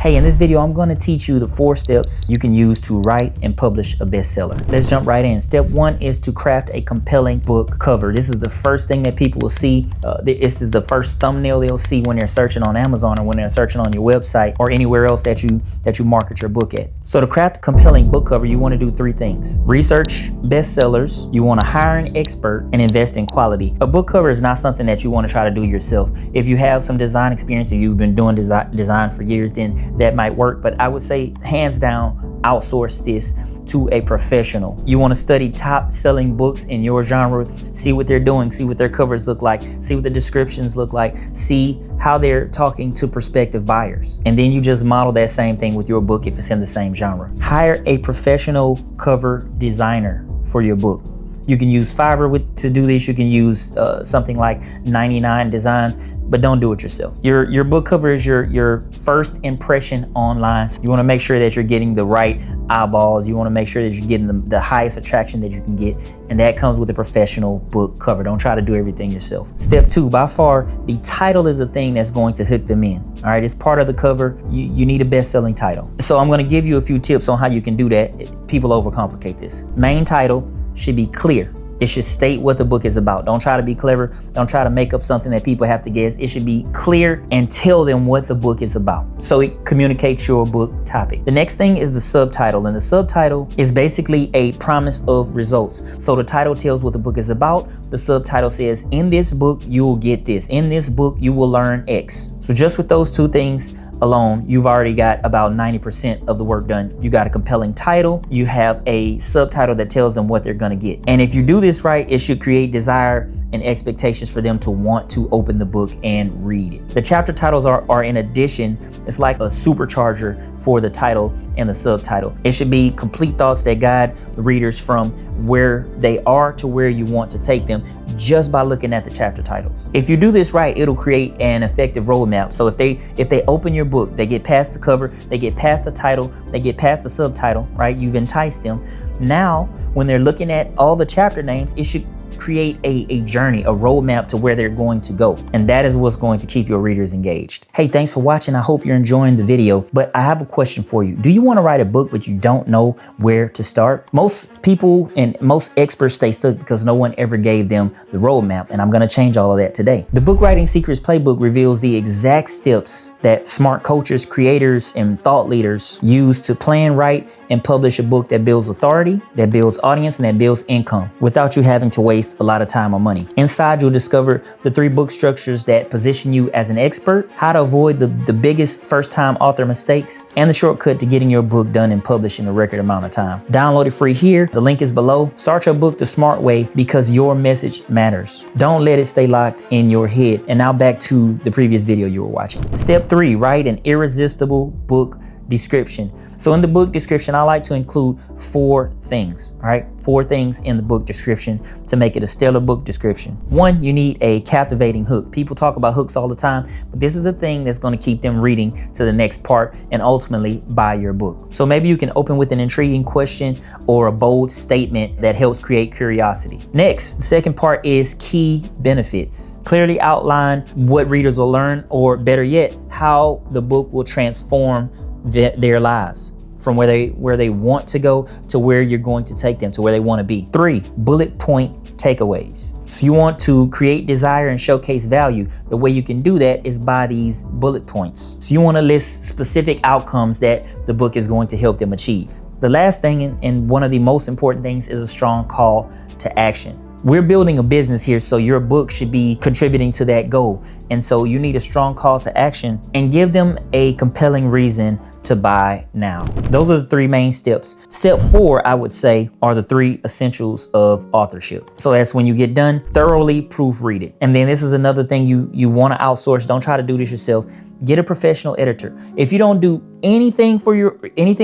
Hey, in this video, I'm going to teach you the 4 steps you can use to write and publish a bestseller. Let's jump right in. Step 1 is to craft a compelling book cover. This is the first thing that people will see. This is the first thumbnail they'll see when they're searching on Amazon or when they're searching on your website or anywhere else that you market your book at. So to craft a compelling book cover, you want to do 3 things. Research bestsellers, you want to hire an expert, and invest in quality. A book cover is not something that you want to try to do yourself. If you have some design experience and you've been doing design for years, then that might work. But I would say hands down, outsource this to a professional. You want to study top selling books in your genre, see what they're doing, see what their covers look like, see what the descriptions look like, see how they're talking to prospective buyers. And then you just model that same thing with your book if it's in the same genre. Hire a professional cover designer for your book. You can use Fiverr to do this. You can use something like 99 Designs, but don't do it yourself. Your book cover is your first impression online. So you want to make sure that you're getting the right eyeballs. You want to make sure that you're getting the highest attraction that you can get, and that comes with a professional book cover. Don't try to do everything yourself. Step 2, by far, the title is the thing that's going to hook them in. All right, it's part of the cover. You need a best-selling title. So I'm going to give you a few tips on how you can do that. People overcomplicate this. Main title should be clear. It should state what the book is about. Don't try to be clever. Don't try to make up something that people have to guess. It should be clear and tell them what the book is about, so it communicates your book topic. The next thing is the subtitle, and the subtitle is basically a promise of results. So the title tells what the book is about. The subtitle says, in this book, you'll get this. In this book, you will learn X. So just with those 2 things alone, you've already got about 90% of the work done. You got a compelling title, you have a subtitle that tells them what they're gonna get. And if you do this right, it should create desire and expectations for them to want to open the book and read it. The chapter titles are in addition, it's like a supercharger for the title and the subtitle. It should be complete thoughts that guide the readers from where they are to where you want to take them just by looking at the chapter titles. If you do this right, it'll create an effective roadmap. So if they open your book, they get past the cover, they get past the title, they get past the subtitle, right? You've enticed them. Now, when they're looking at all the chapter names, it should create a journey, a roadmap to where they're going to go. And that is what's going to keep your readers engaged. Hey, thanks for watching. I hope you're enjoying the video, but I have a question for you. Do you want to write a book, but you don't know where to start? Most people and most experts stay stuck because no one ever gave them the roadmap, and I'm going to change all of that today. The Book Writing Secrets Playbook reveals the exact steps that smart coaches, creators, and thought leaders use to plan, write, and publish a book that builds authority, that builds audience, and that builds income without you having to waste a lot of time or money. Inside, you'll discover the 3 book structures that position you as an expert, how to avoid the biggest first-time author mistakes, and the shortcut to getting your book done and published in a record amount of time. Download it free here. The link is below. Start your book the smart way, because your message matters. Don't let it stay locked in your head. And now back to the previous video you were watching. Step 3, write an irresistible book description. So in the book description, I like to include 4 things, all right? 4 things in the book description to make it a stellar book description. 1, you need a captivating hook. People talk about hooks all the time, but this is the thing that's going to keep them reading to the next part and ultimately buy your book. So maybe you can open with an intriguing question or a bold statement that helps create curiosity. Next, the second part is key benefits. Clearly outline what readers will learn, or better yet, how the book will transform their lives from where they want to go to where you're going to take them, to where they want to be. 3, bullet point takeaways. So you want to create desire and showcase value. The way you can do that is by these bullet points. So you want to list specific outcomes that the book is going to help them achieve. The last thing, and one of the most important things, is a strong call to action. We're building a business here, so your book should be contributing to that goal. And so you need a strong call to action and give them a compelling reason to buy now. Those are the 3 main steps. Step 4, I would say, are the 3 essentials of authorship. So that's when you get done, thoroughly proofread it. And then this is another thing you want to outsource. Don't try to do this yourself. Get a professional editor. If you don't do anything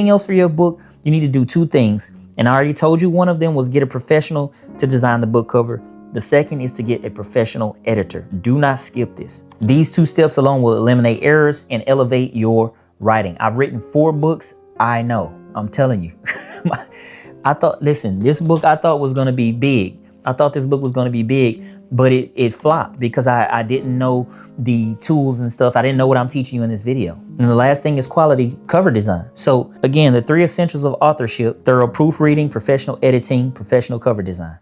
else for your book, you need to do 2 things. And I already told you one of them was get a professional to design the book cover. The second is to get a professional editor. Do not skip this. These 2 steps alone will eliminate errors and elevate your writing. I've written 4 books. I know, I'm telling you. Listen, this book I thought was going to be big. I thought this book was going to be big, but it flopped because I didn't know the tools and stuff. I didn't know what I'm teaching you in this video. And the last thing is quality cover design. So again, the 3 essentials of authorship: thorough proofreading, professional editing, professional cover design.